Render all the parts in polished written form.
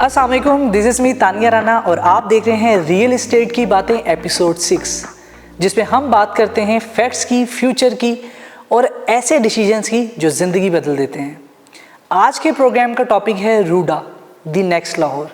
अस्सलाम वालेकुम, this is me Tania Rana और आप देख रहे हैं रियल इस्टेट की बातें एपिसोड 6, जिसमें हम बात करते हैं फैक्ट्स की, फ्यूचर की और ऐसे डिसीजंस की जो ज़िंदगी बदल देते हैं। आज के प्रोग्राम का टॉपिक है रूडा, द नेक्स्ट लाहौर।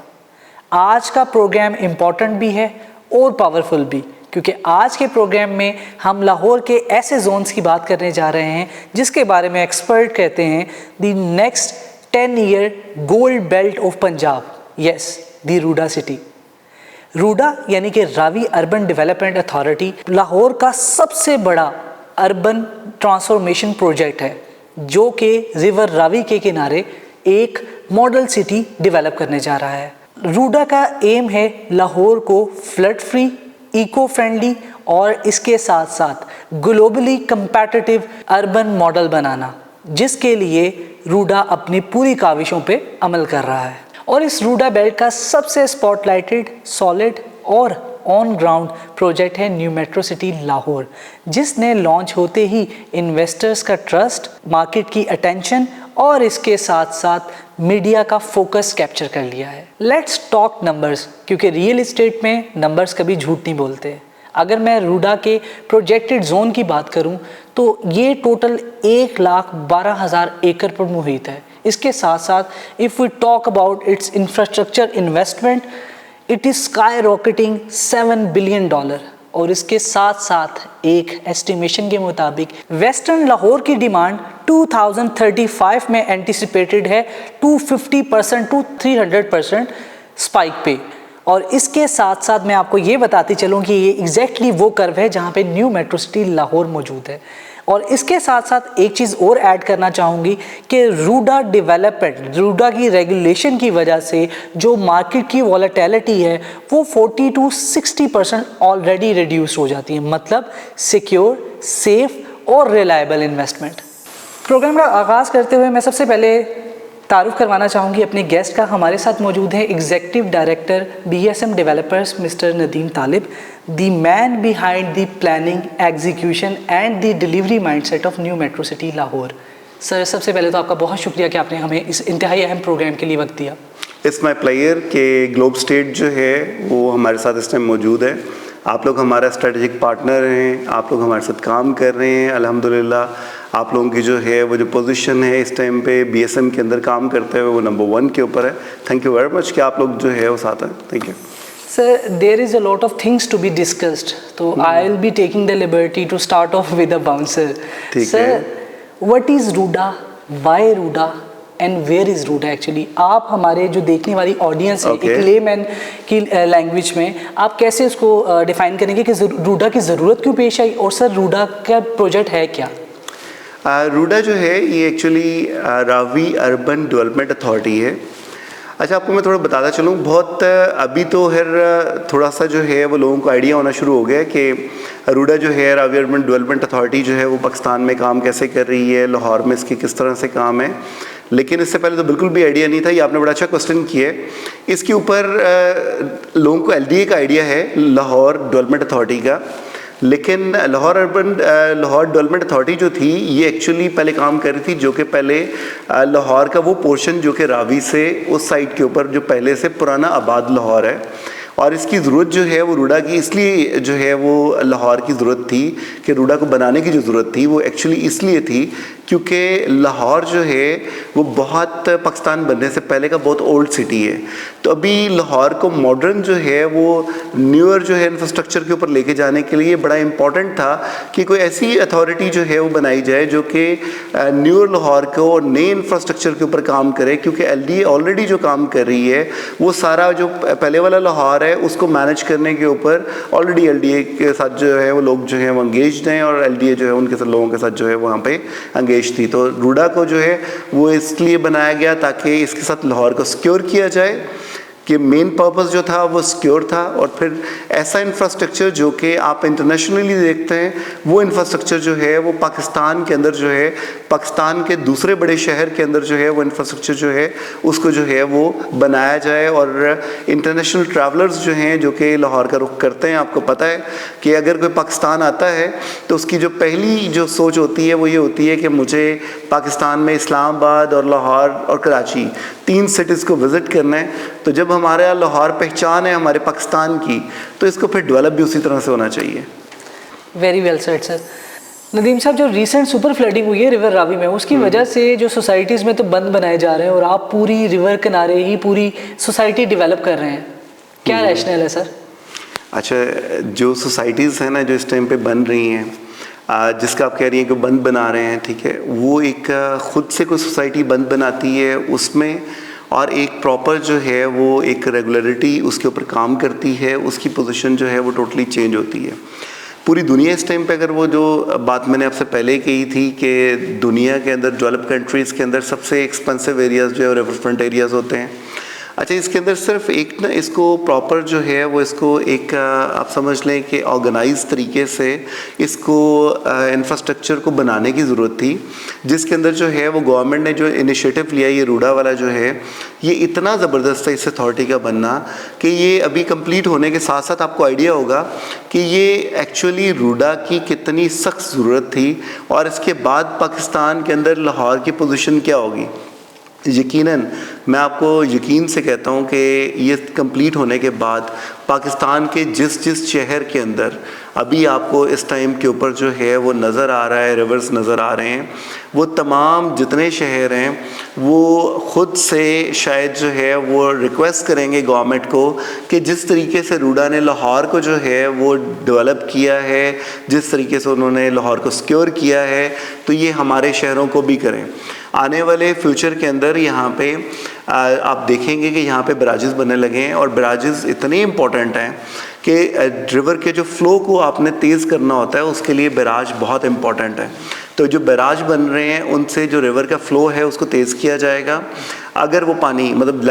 आज का प्रोग्राम इम्पॉर्टेंट भी है और पावरफुल भी, क्योंकि आज के प्रोग्राम में हम लाहौर के ऐसे जोन्स की बात करने जा रहे हैं जिसके बारे में एक्सपर्ट कहते हैं the next 10-year gold belt of Punjab, yes, the Ruda city. Ruda यानी कि Ravi urban development authority Lahore का सबसे बड़ा अर्बन ट्रांसफॉर्मेशन प्रोजेक्ट है, जो कि रिवर रावी के किनारे एक मॉडल सिटी डेवलप करने जा रहा है। रूडा का एम है लाहौर को फ्लड फ्री, इको फ्रेंडली और इसके साथ साथ ग्लोबली कंपैटिटिव अर्बन मॉडल बनाना, जिसके लिए रूडा अपनी पूरी काविशों पे अमल कर रहा है। और इस रूडा बेल्ट का सबसे स्पॉटलाइटेड, सॉलिड और ऑन ग्राउंड प्रोजेक्ट है न्यू मेट्रो सिटी लाहौर, जिसने लॉन्च होते ही इन्वेस्टर्स का ट्रस्ट, मार्केट की अटेंशन और इसके साथ साथ मीडिया का फोकस कैप्चर कर लिया है। लेट्स टॉक नंबर्स, क्योंकि रियल इस्टेट में नंबर्स कभी झूठ नहीं बोलते। अगर मैं रूडा के प्रोजेक्टेड जोन की बात करूं तो ये टोटल 1,12,000 एकड़ पर मुहित है। इसके साथ साथ if we talk about its infrastructure investment, it is sky rocketing $7 billion. और इसके साथ साथ एक एस्टिमेशन के मुताबिक वेस्टर्न लाहौर की डिमांड 2035 में एंटिसिपेटेड है 250% to 300% स्पाइक पे। और इसके साथ साथ मैं आपको ये बताती चलूँ कि ये एग्जैक्टली वो कर्व है जहाँ पे न्यू मेट्रो सिटी लाहौर मौजूद है। और इसके साथ साथ एक चीज़ और ऐड करना चाहूँगी कि रूडा डेवलपमेंट, रूडा की रेगुलेशन की वजह से जो मार्केट की वॉलेटिलिटी है वो 40 to 60% ऑलरेडी रिड्यूस हो जाती है, मतलब सिक्योर, सेफ और रिलायबल इन्वेस्टमेंट। प्रोग्राम का आगाज़ करते हुए मैं सबसे पहले तारुफ करवाना चाहूँगी अपने गेस्ट का। हमारे साथ मौजूद है executive director BSM developers mister Nadeem Talib, the man behind the planning, execution and the delivery mindset of new metro city Lahore. Sir, सबसे पहले तो आपका बहुत शुक्रिया कि आपने हमें इस इंतहाई अहम प्रोग्राम के लिए वक्त दिया। इट्स माई प्लेयर के ग्लोब स्टेट जो है वो हमारे साथ इस टाइम मौजूद है। आप लोग हमारा स्ट्रेटेजिक पार्टनर हैं, आप लोग हमारे साथ काम कर रहे हैं। अल्हम्दुलिल्लाह आप लोगों की जो है वो जो पोजीशन है इस टाइम पे BSM के अंदर काम करते हुए वो नंबर 1 के ऊपर है। थैंक यू वेरी मच कि आप लोग जो है वो साथ हैं। Thank you sir. There is a lot of things to be discussed, तो I will be taking the liberty to start off with a bouncer. Sir, what is Ruda, why Ruda and where is Ruda actually? आप हमारे जो देखने वाली audience है, एक layman की language में आप कैसे उसको डिफाइन करेंगे कि रूडा की ज़रूरत क्यों पेश आई, और सर रूडा का प्रोजेक्ट है क्या? रूडा जो है ये actually Ravi urban development authority है। अच्छा, आपको मैं थोड़ा बताता चलूँ, बहुत अभी तो हर थोड़ा सा जो है वो लोगों को आइडिया होना शुरू हो गया कि रूडा जो है, रावी अर्बन डेवलपमेंट अथॉरिटी जो है वो पाकिस्तान में काम कैसे कर रही है, लाहौर में इसकी किस तरह से काम है। लेकिन इससे पहले तो बिल्कुल भी आइडिया नहीं था। ये आपने बड़ा अच्छा क्वेश्चन किया है। इसके ऊपर लोगों को LDA का आइडिया है, लाहौर डेवलपमेंट अथॉरिटी का, लेकिन लाहौर डेवलपमेंट अथॉरिटी जो थी ये एक्चुअली पहले काम कर रही थी जो कि पहले लाहौर का वो पोर्शन जो कि रावी से उस साइड के ऊपर जो पहले से पुराना आबाद लाहौर है, और इसकी ज़रूरत जो है वो रूडा की इसलिए जो है वो लाहौर की ज़रूरत थी कि रूडा को बनाने की जो ज़रूरत थी वो एक्चुअली इसलिए थी क्योंकि लाहौर जो है वो बहुत पाकिस्तान बनने से पहले का बहुत ओल्ड सिटी है। तो अभी लाहौर को मॉडर्न जो है वो न्यूअर जो है इंफ्रास्ट्रक्चर के ऊपर लेके जाने के लिए बड़ा इम्पॉर्टेंट था कि कोई ऐसी अथॉरिटी जो है वो बनाई जाए जो कि न्यूअर लाहौर को नए इंफ्रास्ट्रक्चर के ऊपर काम करे, क्योंकि LDA ऑलरेडी जो काम कर रही है वो सारा जो पहले वाला लाहौर है उसको मैनेज करने के ऊपर ऑलरेडी LDA के साथ जो है वो लोग जो है वो एंगेज्ड हैं, और LDA जो है उनके साथ लोगों के साथ जो है वहाँ पे एंगेज थी। तो रूडा को जो है वो इसलिए बनाया गया ताकि इसके साथ लाहौर को सिक्योर किया जाए, कि मेन पर्पस जो था वो सिक्योर था, और फिर ऐसा इंफ्रास्ट्रक्चर जो कि आप इंटरनेशनली देखते हैं, वो इंफ्रास्ट्रक्चर जो है वो पाकिस्तान के अंदर जो है, पाकिस्तान के दूसरे बड़े शहर के अंदर जो है वो इंफ्रास्ट्रक्चर जो है उसको जो है वो बनाया जाए। और इंटरनेशनल ट्रैवलर्स जो हैं जो कि लाहौर का रुख करते हैं, आपको पता है कि अगर कोई पाकिस्तान आता है तो उसकी जो पहली जो सोच होती है वो ये होती है कि मुझे पाकिस्तान में इस्लामाबाद और लाहौर और कराची 3 सिटीज़ को विज़िट करना है। तो जब हमारे यहाँ लाहौर पहचान है हमारे पाकिस्तान की, तो इसको फिर डेवलप भी उसी तरह से होना चाहिए। Very well said sir. Nadeem साहब, जो रिसेंट सुपर फ्लडिंग हुई है रिवर रावी में, उसकी वजह से जो सोसाइटीज़ में तो बंद बनाए जा रहे हैं और आप पूरी रिवर किनारे ही पूरी सोसाइटी डेवलप कर रहे हैं, क्या रैशनल है सर? अच्छा, जो सोसाइटीज़ हैं ना जो इस टाइम पे बन रही हैं, जिसका आप कह रही हैं कि बंद बना रहे हैं, ठीक है, वो एक ख़ुद से कोई सोसाइटी बंद बनाती है उसमें, और एक प्रॉपर जो है वो एक रेगुलरिटी उसके ऊपर काम करती है, उसकी पोजीशन जो है वो टोटली चेंज होती है। पूरी दुनिया इस टाइम पे, अगर वो जो बात मैंने आपसे पहले कही थी कि दुनिया के अंदर डेवलप्ड कंट्रीज़ के अंदर सबसे एक्सपेंसिव एरियाज़ जो है रिवर फ्रंट एरियाज़ होते हैं। अच्छा, इसके अंदर सिर्फ एक ना इसको प्रॉपर जो है वो इसको एक आप समझ लें कि ऑर्गेनाइज तरीके से इसको इंफ्रास्ट्रक्चर को बनाने की ज़रूरत थी, जिसके अंदर जो है वो गवर्नमेंट ने जो इनिशिएटिव लिया, ये रूडा वाला जो है, ये इतना ज़बरदस्त है इस अथॉरिटी का बनना कि ये अभी कंप्लीट होने के साथ साथ आपको आइडिया होगा कि ये एक्चुअली रूडा की कितनी सख्त ज़रूरत थी, और इसके बाद पाकिस्तान के अंदर लाहौर की पोजीशन क्या होगी। यकीनन मैं आपको यकीन से कहता हूँ कि ये कंप्लीट होने के बाद पाकिस्तान के जिस जिस शहर के अंदर अभी आपको इस टाइम के ऊपर जो है वो नज़र आ रहा है, रिवर्स नज़र आ रहे हैं, वो तमाम जितने शहर हैं वो ख़ुद से शायद जो है वो रिक्वेस्ट करेंगे गवर्नमेंट को कि जिस तरीके से रूडा ने लाहौर को जो है वो डेवलप किया है, जिस तरीके से उन्होंने लाहौर को सिक्योर किया है, तो ये हमारे शहरों को भी करें। आने वाले फ्यूचर के अंदर यहाँ पे आप देखेंगे कि यहाँ पे बराजेस बनने लगे हैं, और बराजेस इतने इम्पोर्टेंट हैं कि रिवर के जो फ़्लो को आपने तेज़ करना होता है उसके लिए बैराज बहुत इम्पोर्टेंट है। तो जो बैराज बन रहे हैं उनसे जो रिवर का फ़्लो है उसको तेज़ किया जाएगा। अगर वो पानी मतलब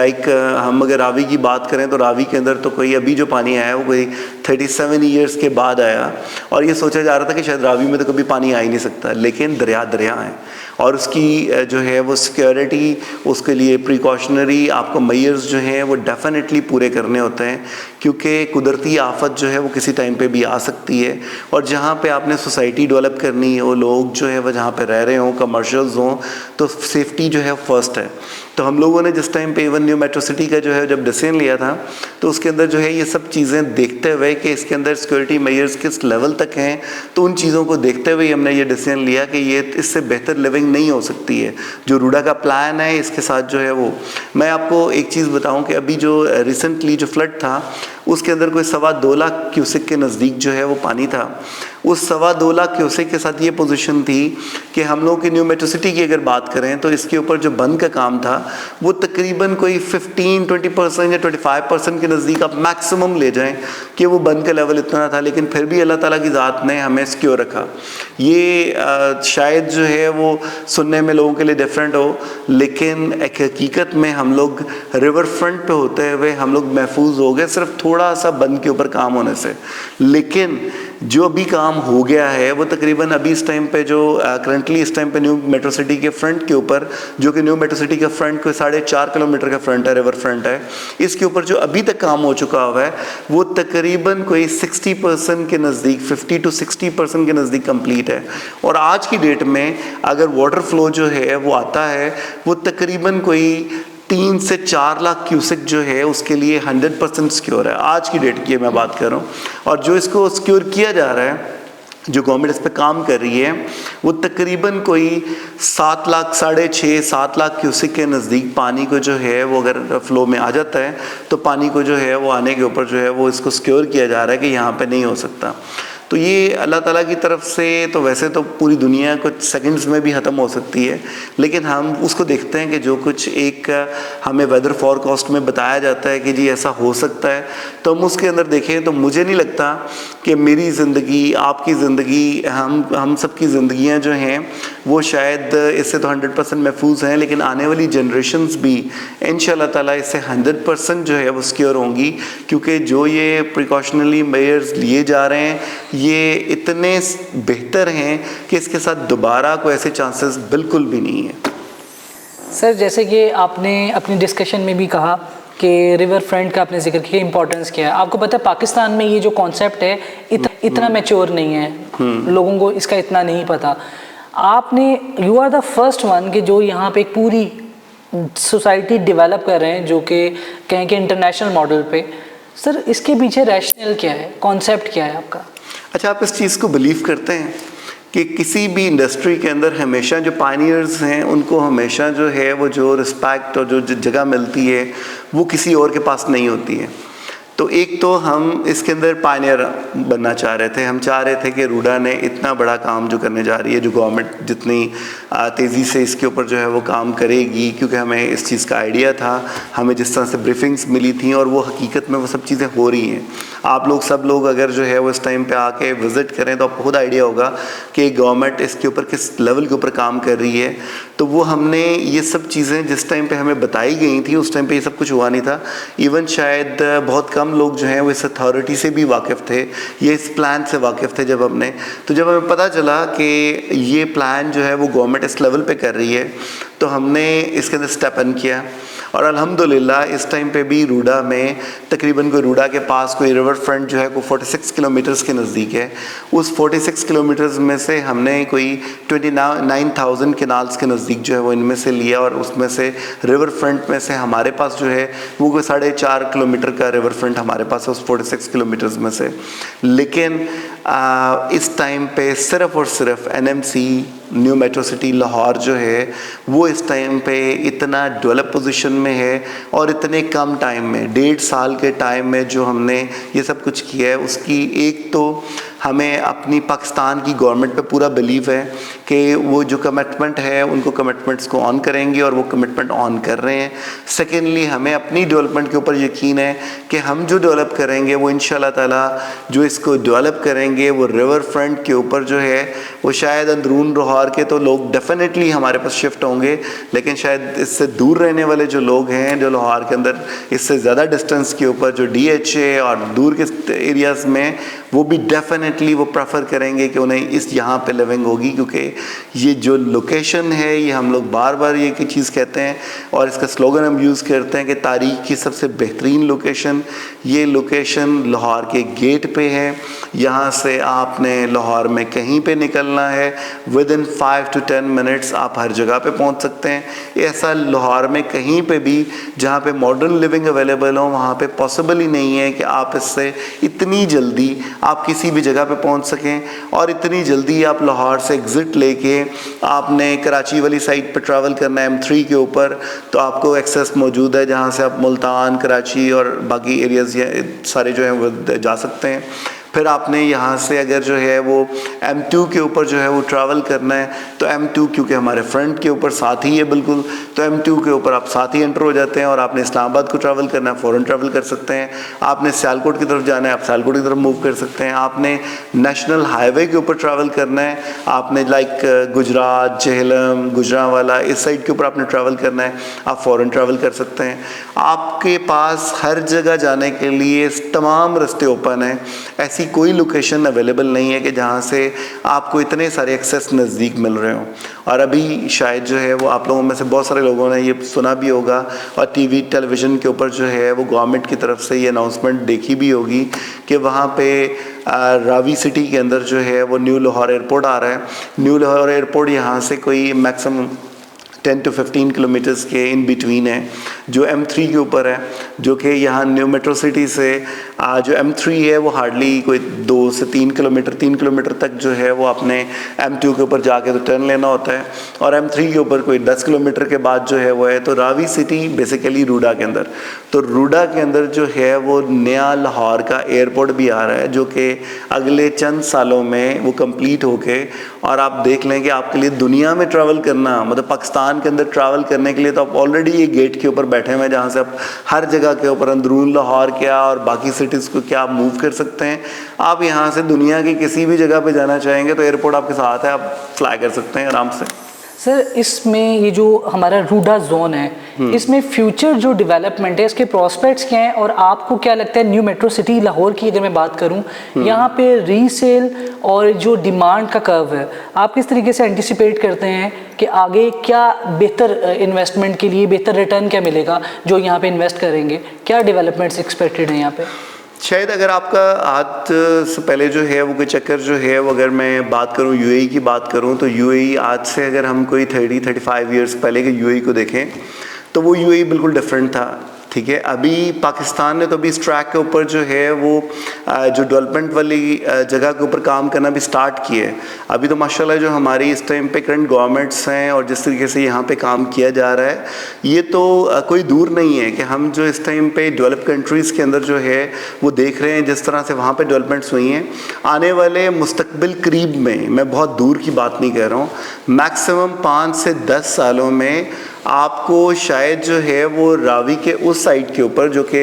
हम अगर रावी की बात करें तो रावी के अंदर तो कोई अभी जो पानी आया वो कोई 37 ईयर्स के बाद आया, और ये सोचा जा रहा था कि शायद रावी में तो कभी पानी आ ही नहीं सकता, लेकिन दरिया है, और उसकी जो है वो सिक्योरिटी, उसके लिए प्रिकॉशनरी आपको मेजर्स जो हैं वो डेफिनेटली पूरे करने होते हैं, क्योंकि कुदरती आफत जो है वो किसी टाइम पे भी आ सकती है। और जहाँ पे आपने सोसाइटी डेवलप करनी है, वो लोग जो है वो जहाँ पे रह रहे हों, कमर्शियल्स हों, तो सेफ्टी जो है फर्स्ट है। तो हम लोगों ने जिस टाइम पे इवन न्यू मेट्रो सिटी का जो है जब डिसीजन लिया था, तो उसके अंदर जो है ये सब चीज़ें देखते हुए कि इसके अंदर सिक्योरिटी मेजर्स किस लेवल तक हैं, तो उन चीज़ों को देखते हुए हमने ये डिसीजन लिया कि ये इससे बेहतर लिविंग नहीं हो सकती है। जो रूडा का प्लान है इसके साथ जो है वो, मैं आपको एक चीज़ बताऊं कि अभी जो रिसेंटली जो फ्लड था उसके अंदर कोई 2.25 लाख क्यूसेक के नज़दीक जो है वो पानी था। उस 2.25 लाख क्यूसेक के साथ ये पोजीशन थी कि हम लोग की न्यू मेट्रो सिटी की अगर बात करें तो इसके ऊपर जो बंद का काम था वो तकरीबन कोई 15-20% या 25% के नज़दीक आप मैक्सिमम ले जाएं कि वो बंद का लेवल इतना था, लेकिन फिर भी अल्लाह ताला की ज़ात ने हमें सिक्योर रखा। ये शायद जो है वो सुनने में लोगों के लिए डिफरेंट हो, लेकिन एक हकीकत में हम लोग रिवर फ्रंट पे होते हुए हम लोग महफूज हो गए सिर्फ थोड़ा सा बंद के ऊपर काम होने से। लेकिन जो अभी काम हो गया है वो तकरीबन अभी इस टाइम पे जो करंटली इस टाइम पे न्यू मेट्रो सिटी के फ्रंट के ऊपर, जो कि न्यू मेट्रो सिटी का फ्रंट कोई 4.5 किलोमीटर का फ्रंट है, रिवर फ्रंट है, इसके ऊपर जो अभी तक काम हो चुका हुआ है वो तकरीबन कोई 60% के नज़दीक, 50 to 60% के नज़दीक कंप्लीट है। और आज की डेट में अगर वाटर फ्लो जो है वो आता है वो तकरीबन कोई 3 से 4 लाख क्यूसेक जो है उसके लिए 100% सिक्योर है। आज की डेट की मैं बात कर रहा हूँ, और जो इसको सिक्योर किया जा रहा है, जो गवर्नमेंट इस पे काम कर रही है, वो तकरीबन कोई 7 लाख, 6.5, 7 लाख क्यूसेक के नज़दीक पानी को जो है वो अगर फ्लो में आ जाता है तो पानी को जो है वो आने के ऊपर जो है वो इसको सिक्योर किया जा रहा है कि यहाँ पे नहीं हो सकता। तो ये अल्लाह ताला की तरफ से तो वैसे तो पूरी दुनिया कुछ सेकंड्स में भी ख़त्म हो सकती है, लेकिन हम उसको देखते हैं कि जो कुछ एक हमें वेदर फॉरकास्ट में बताया जाता है कि जी ऐसा हो सकता है, तो हम उसके अंदर देखें तो मुझे नहीं लगता कि मेरी ज़िंदगी, आपकी ज़िंदगी, हम सब की ज़िंदगियाँ जो हैं वो शायद इससे तो 100% महफूज हैं, लेकिन आने वाली जनरेशन्स भी इंशाल्लाह ताला इससे 100% जो है वो सिक्योर होंगी, क्योंकि जो ये प्रिकॉशनरी मेजर्स लिए जा रहे हैं ये इतने बेहतर हैं कि इसके साथ दोबारा कोई ऐसे चांसेस बिल्कुल भी नहीं है। सर, जैसे कि आपने अपनी डिस्कशन में भी कहा कि रिवर फ्रंट का आपने जिक्र किया, इंपॉर्टेंस क्या है। आपको पता है पाकिस्तान में ये जो कॉन्सेप्ट है इतना मैच्योर नहीं है, लोगों को इसका इतना नहीं पता। You are the first one कि जो यहाँ पे एक पूरी सोसाइटी डेवलप कर रहे हैं, जो कि कहें कि इंटरनेशनल मॉडल पे। सर, इसके पीछे रैशनल क्या है, कॉन्सेप्ट क्या है आपका? अच्छा, आप इस चीज़ को बिलीव करते हैं कि किसी भी इंडस्ट्री के अंदर हमेशा जो पायनियर्स हैं उनको हमेशा जो है वो जो रिस्पेक्ट और जो जगह मिलती है वो किसी और के पास नहीं होती है। तो एक तो हम इसके अंदर पायनियर बनना चाह रहे थे, हम चाह रहे थे कि रूडा ने इतना बड़ा काम जो करने जा रही है, जो गवर्नमेंट जितनी तेज़ी से इसके ऊपर जो है वो काम करेगी, क्योंकि हमें इस चीज़ का आइडिया था, हमें जिस तरह से ब्रीफिंग्स मिली थी और वो हकीकत में वो सब चीज़ें हो रही हैं। आप लोग सब लोग अगर जो है वो इस टाइम पे आके विज़िट करें तो आपको खुद आइडिया होगा कि गवर्नमेंट इसके ऊपर किस लेवल के ऊपर काम कर रही है। तो वो हमने ये सब चीज़ें जिस टाइम पे हमें बताई गई थी उस टाइम पे ये सब कुछ हुआ नहीं था। इवन शायद बहुत कम लोग जो हैं वो इस अथॉरिटी से भी वाकिफ़ थे, ये इस प्लान से वाकिफ़ थे। जब हमें पता चला कि ये प्लान जो है वो गवर्नमेंट इस लेवल पे कर रही है, तो हमने इसके अंदर स्टेप इन किया और अल्हम्दुलिल्लाह इस टाइम पे भी रूडा में तकरीबन कोई रूडा के पास कोई रिवर फ्रंट जो है कोई 46 किलोमीटर्स के नज़दीक है। उस 46 किलोमीटर्स में से हमने कोई 29,000 केनाल्स के नज़दीक जो है वो इनमें से लिया, और उसमें से रिवर फ्रंट में से हमारे पास जो है वो कोई 4.5 किलोमीटर का रिवर फ्रंट हमारे पास है उस 46 किलोमीटर्स में से। लेकिन इस टाइम पे सिर्फ़ और सिर्फ NMC new metro city Lahore जो है वो इस टाइम पे इतना डेवलप पोजीशन में है, और इतने कम टाइम में 1.5 साल के टाइम में जो हमने ये सब कुछ किया है, उसकी एक तो हमें अपनी पाकिस्तान की गवर्नमेंट पे पूरा बिलीव है कि वो जो कमिटमेंट है उनको कमिटमेंट्स को ऑन करेंगे, और वो कमिटमेंट ऑन कर रहे हैं। सेकेंडली, हमें अपनी डेवलपमेंट के ऊपर यकीन है कि हम जो डेवलप करेंगे वो इंशाल्लाह ताला जो इसको डेवलप करेंगे वो रिवर फ्रंट के ऊपर जो है वो शायद अंदरून लाहौर के तो लोग डेफिनेटली हमारे पास शिफ्ट होंगे, लेकिन शायद इससे दूर रहने वाले जो लोग हैं जो लाहौर के अंदर इससे ज़्यादा डिस्टेंस के ऊपर जो DHA और दूर के एरियाज़ में, वो भी डेफिनेटली वो प्रेफर करेंगे कि उन्हें इस यहाँ पे लिविंग होगी, क्योंकि ये जो लोकेशन है ये हम लोग बार बार ये की चीज़ कहते हैं और इसका स्लोगन हम यूज़ करते हैं कि तारीख़ की सबसे बेहतरीन लोकेशन, ये लोकेशन लाहौर के गेट पे है। यहाँ से आपने लाहौर में कहीं पे निकलना है, विदिन 5 to 10 मिनट्स आप हर जगह पे पहुँच सकते हैं। ऐसा लाहौर में कहीं पे भी जहाँ पे मॉडर्न लिविंग अवेलेबल हो वहाँ पे पॉसिबल ही नहीं है कि आप इससे इतनी जल्दी आप किसी भी जगह पे पहुंच सकें, और इतनी जल्दी आप लाहौर से एग्ज़िट लेके आपने कराची वाली साइड पे ट्रैवल करना है M3 के ऊपर, तो आपको एक्सेस मौजूद है जहां से आप मुल्तान, कराची और बाकी एरियाज़ सारे जो हैं वो जा सकते हैं। फिर आपने यहाँ से अगर जो है वो M2 के ऊपर जो है वो ट्रैवल करना है, तो M2 क्योंकि हमारे फ्रंट के ऊपर साथ ही है बिल्कुल, तो M2 के ऊपर आप साथ ही एंटर हो जाते हैं, और आपने इस्लामाबाद को ट्रैवल करना है फ़ौरन ट्रैवल कर सकते हैं। आपने सियालकोट की तरफ जाना है, आप सियालकोट की तरफ मूव कर सकते हैं। आपने नेशनल हाईवे के ऊपर ट्रैवल करना है, आपने लाइक गुजरात, जेहलम, गुजरांवाला इस साइड के ऊपर आपने ट्रैवल करना है, आप फ़ौरन ट्रैवल कर सकते हैं। आपके पास हर जगह जाने के लिए तमाम रास्ते ओपन हैं। ऐसी कोई लोकेशन अवेलेबल नहीं है कि जहाँ से आपको इतने सारे एक्सेस नज़दीक मिल रहे हों। और अभी शायद जो है वो आप लोगों में से बहुत सारे लोगों ने ये सुना भी होगा और टीवी टेलीविज़न के ऊपर जो है वो गवर्नमेंट की तरफ से ये अनाउंसमेंट देखी भी होगी कि वहाँ पे रावी सिटी के अंदर जो है वो न्यू लाहौर एयरपोर्ट आ रहा है। न्यू लाहौर एयरपोर्ट यहाँ से कोई मैक्सिमम 10 to 15 किलोमीटर्स के इन बिटवीन है, जो M3 के ऊपर है, जो कि यहाँ न्यू मेट्रो सिटी से जो M3 है वो हार्डली कोई 2 से 3 किलोमीटर तक जो है वो अपने M2 के ऊपर जाके तो टर्न लेना होता है, और M3 के ऊपर कोई 10 किलोमीटर के बाद जो है वो है। तो रावी सिटी बेसिकली रूडा के अंदर, तो रूडा के अंदर जो है वो नया लाहौर का एयरपोर्ट भी आ रहा है, जो कि अगले चंद सालों में वो कंप्लीट होके, और आप देख लें कि आपके लिए दुनिया में ट्रैवल करना, मतलब पाकिस्तान के अंदर ट्रैवल करने के लिए तो आप ऑलरेडी ये गेट के ऊपर बैठे हुए हैं, जहाँ से आप हर जगह के ऊपर अंदरून लाहौर क्या और बाकी सिटीज़ को क्या आप मूव कर सकते हैं। आप यहाँ से दुनिया की किसी भी जगह पे जाना चाहेंगे तो एयरपोर्ट आपके साथ है, आप फ्लाई कर सकते हैं आराम से। सर, इसमें ये जो हमारा रूडा जोन है, इसमें फ्यूचर जो डेवलपमेंट है, इसके प्रोस्पेक्ट्स क्या हैं, और आपको क्या लगता है न्यू मेट्रो सिटी लाहौर की अगर मैं बात करूं, यहाँ पे रीसेल और जो डिमांड का कर्व है, आप किस तरीके से एंटिसिपेट करते हैं कि आगे क्या बेहतर इन्वेस्टमेंट के लिए बेहतर रिटर्न क्या मिलेगा जो यहाँ पे इन्वेस्ट करेंगे, क्या डेवलपमेंट्स एक्सपेक्टेड हैं यहाँ पे? शायद अगर आपका आज से पहले जो है वो कोई चक्कर जो है वो, अगर मैं बात करूं यूएई की बात करूं, तो यूएई आज से अगर हम कोई 30-35 ईयर्स पहले के यूएई को देखें तो वो यूएई बिल्कुल डिफरेंट था। ठीक है, अभी पाकिस्तान ने तो अभी इस ट्रैक के ऊपर जो है वो जो डेवलपमेंट वाली जगह के ऊपर काम करना भी स्टार्ट किया है। अभी तो माशाल्लाह जो हमारी इस टाइम पे करंट गवर्नमेंट्स हैं और जिस तरीके से यहाँ पे काम किया जा रहा है, ये तो कोई दूर नहीं है कि हम जो इस टाइम पे डेवलप कंट्रीज़ के अंदर जो है वो देख रहे हैं जिस तरह से वहाँ पे डेवलपमेंट्स हुई हैं। आने वाले मुस्तकबिल करीब में, मैं बहुत दूर की बात नहीं कह रहा हूँ, मैक्सिमम 5 से 10 सालों में आपको शायद जो है वो रावी के उस साइड के ऊपर जो कि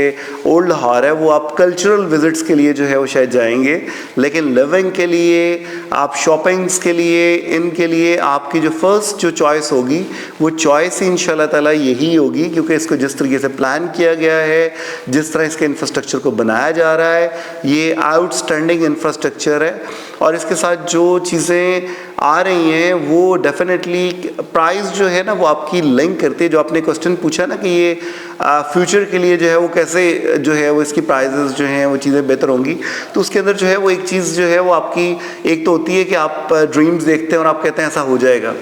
ओल्ड लाहौर है, वो आप कल्चरल विजिट्स के लिए जो है वो शायद जाएंगे, लेकिन लिविंग के लिए, आप शॉपिंग्स के लिए, इनके लिए आपकी जो फर्स्ट जो चॉइस होगी वो चॉइस ही इंशाल्लाह ताला यही होगी, क्योंकि इसको जिस तरीके से प्लान किया गया है, जिस तरह इसके इंफ्रास्ट्रक्चर को बनाया जा रहा है, ये आउटस्टैंडिंग इंफ्रास्ट्रक्चर है। और इसके साथ जो चीज़ें आ रही हैं वो डेफिनेटली प्राइस जो है ना वो आपकी लिंक करती है। जो आपने क्वेश्चन पूछा ना कि ये फ्यूचर के लिए जो है वो कैसे जो है वो इसकी प्राइजेस जो हैं वो चीज़ें बेहतर होंगी, तो उसके अंदर जो है वो एक चीज़ जो है वो आपकी एक तो होती है कि आप ड्रीम्स देखते हैं और आप कहते हैं ऐसा हो जाएगा।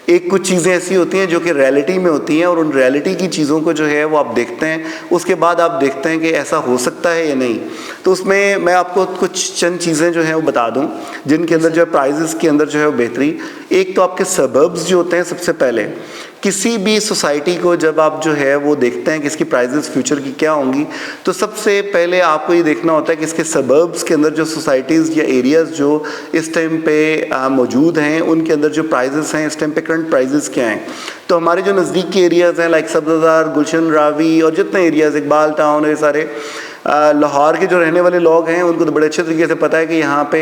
एक कुछ चीज़ें ऐसी होती हैं जो कि रियलिटी में होती हैं, और उन रियलिटी की चीज़ों को जो है वो आप देखते हैं, उसके बाद आप देखते हैं कि ऐसा हो सकता है या नहीं। तो उसमें मैं आपको कुछ चंद चीज़ें जो हैं वो बता दूं जिनके अंदर जो है प्राइजेस के अंदर जो है वो बेहतरी। एक तो आपके सबर्ब्स जो होते हैं, सबसे पहले किसी भी सोसाइटी को जब आप जो है वो देखते हैं कि इसकी प्राइजेस फ्यूचर की क्या होंगी, तो सबसे पहले आपको ये देखना होता है कि इसके सबर्ब्स के अंदर जो सोसाइटीज़ या एरियाज़ जो इस टाइम पे मौजूद हैं, उनके अंदर जो प्राइजेस हैं इस टाइम पे करंट प्राइजेस क्या हैं। तो हमारे जो नज़दीक के एरियाज़ हैं लाइक सब्ज़ार, गुलशन, रावी और जितने एरियाज़, इकबाल टाउन, ये सारे लाहौर के जो रहने वाले लोग हैं उनको तो बड़े अच्छे तरीके से पता है कि यहाँ पे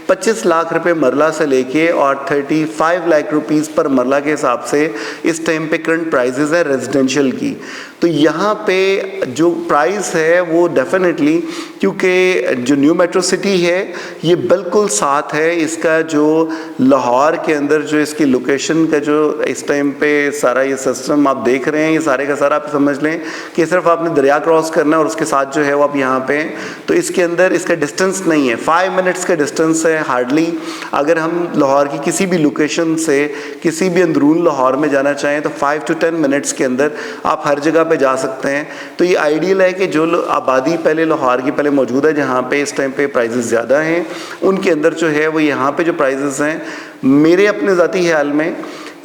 25 लाख रुपए मरला से लेके और 35 लाख रुपीस पर मरला के हिसाब से इस टाइम पे करंट प्राइसेस है रेजिडेंशियल की। तो यहाँ पे जो प्राइस है वो डेफिनेटली, क्योंकि जो न्यू मेट्रो सिटी है ये बिल्कुल साथ है इसका, जो लाहौर के अंदर जो इसकी लोकेशन का जो इस टाइम पे सारा ये सिस्टम आप देख रहे हैं, ये सारे का सारा आप समझ लें कि सिर्फ आपने दरिया क्रॉस करना है और उसके साथ जो है वो आप यहाँ पे, तो इसके अंदर इसका डिस्टेंस नहीं है, 5 मिनट्स का डिस्टेंस है हार्डली। अगर हम लाहौर की किसी भी लोकेशन से किसी भी अंदरून लाहौर में जाना चाहें तो 5 to 10 मिनट्स के अंदर आप हर जगह पे जा सकते हैं। तो ये आइडियल है कि जो आबादी पहले लाहौर की पहले मौजूद है, जहाँ पे इस टाइम पे प्राइसेस ज़्यादा हैं, उनके अंदर जो है वो यहाँ पे जो प्राइसेस हैं, मेरे अपने ज़ाती ख्याल में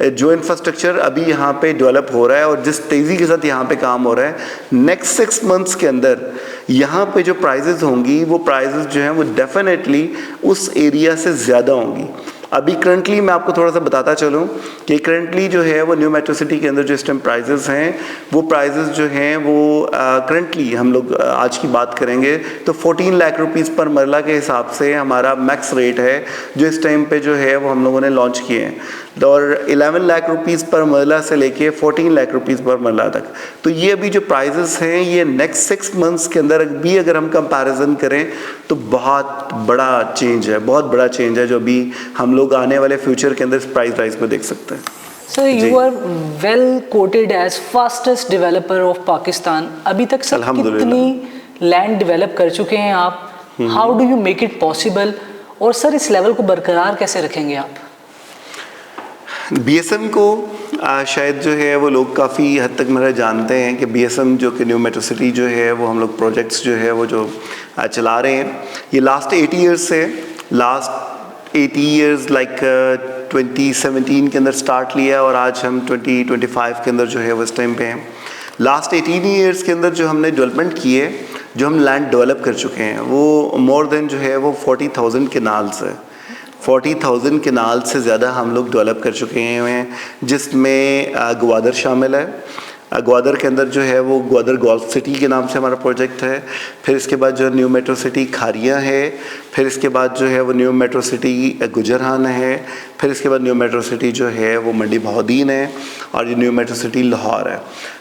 जो इंफ्रास्ट्रक्चर अभी यहाँ पे डेवलप हो रहा है और जिस तेज़ी के साथ यहाँ पे काम हो रहा है, नेक्स्ट 6 मंथ्स के अंदर यहाँ पे जो प्राइसेस होंगी वो प्राइसेस जो हैं वो डेफिनेटली उस एरिया से ज़्यादा होंगी। अभी करंटली मैं आपको थोड़ा सा बताता चलूँ कि करंटली जो है वो न्यू मेट्रो सिटी के अंदर जो इस टाइम प्राइसेस हैं, वो प्राइसेस जो हैं वो करंटली हम लोग आज की बात करेंगे तो 14 लाख रुपीस पर मरला के हिसाब से हमारा मैक्स रेट है जो इस टाइम पे जो है वो हम लोगों ने लॉन्च किए हैं, और 11 लाख रुपीस पर मरला से लेके 14 लाख रुपीस पर मरला तक। तो ये अभी जो प्राइसेस हैं ये नेक्स्ट 6 मंथ्स के अंदर भी अगर हम कंपैरिजन करें तो बहुत बड़ा चेंज है, बहुत बड़ा चेंज है जो अभी हम लोग आने वाले फ्यूचर के अंदर प्राइस राइज में देख सकते हैं। Sir, you are well quoted as fastest developer of Pakistan. अभी तक सर कितनी लैंड डेवलप कर चुके हैं आप? How do you make it possible? और सर इस लेवल को बरकरार कैसे रखेंगे आप? बीएसएम को शायद जो है वो लोग काफ़ी हद तक मेरा जानते हैं कि बीएसएम जो कि न्यू मेट्रो सिटी जो है वो हम लोग प्रोजेक्ट्स जो है वो जो चला रहे हैं, ये लास्ट 8 ईयर्स से लास्ट 8 ईयर्स लाइक 2017 के अंदर स्टार्ट लिया और आज हम 2025 के अंदर जो है वो इस टाइम पे हैं। लास्ट 18 ईयर्स के अंदर जो हमने डेवलपमेंट की है, जो हम लैंड डेवलप कर चुके हैं, वो मोर देन जो है वो 40,000 केनाल्स है। 40,000 केनाल से ज़्यादा हम लोग डेवलप कर चुके हैं, जिसमें ग्वादर शामिल है। ग्वादर के अंदर जो है वो ग्वादर गोल्फ सिटी के नाम से हमारा प्रोजेक्ट है। फिर इसके बाद जो न्यू मेट्रो सिटी खारिया है। फिर इसके बाद जो है वो न्यू मेट्रो सिटी गुजरान है। फिर इसके बाद न्यू मेट्रो सिटी जो है वो मंडी बहाउद्दीन है और ये न्यू मेट्रो सिटी लाहौर है।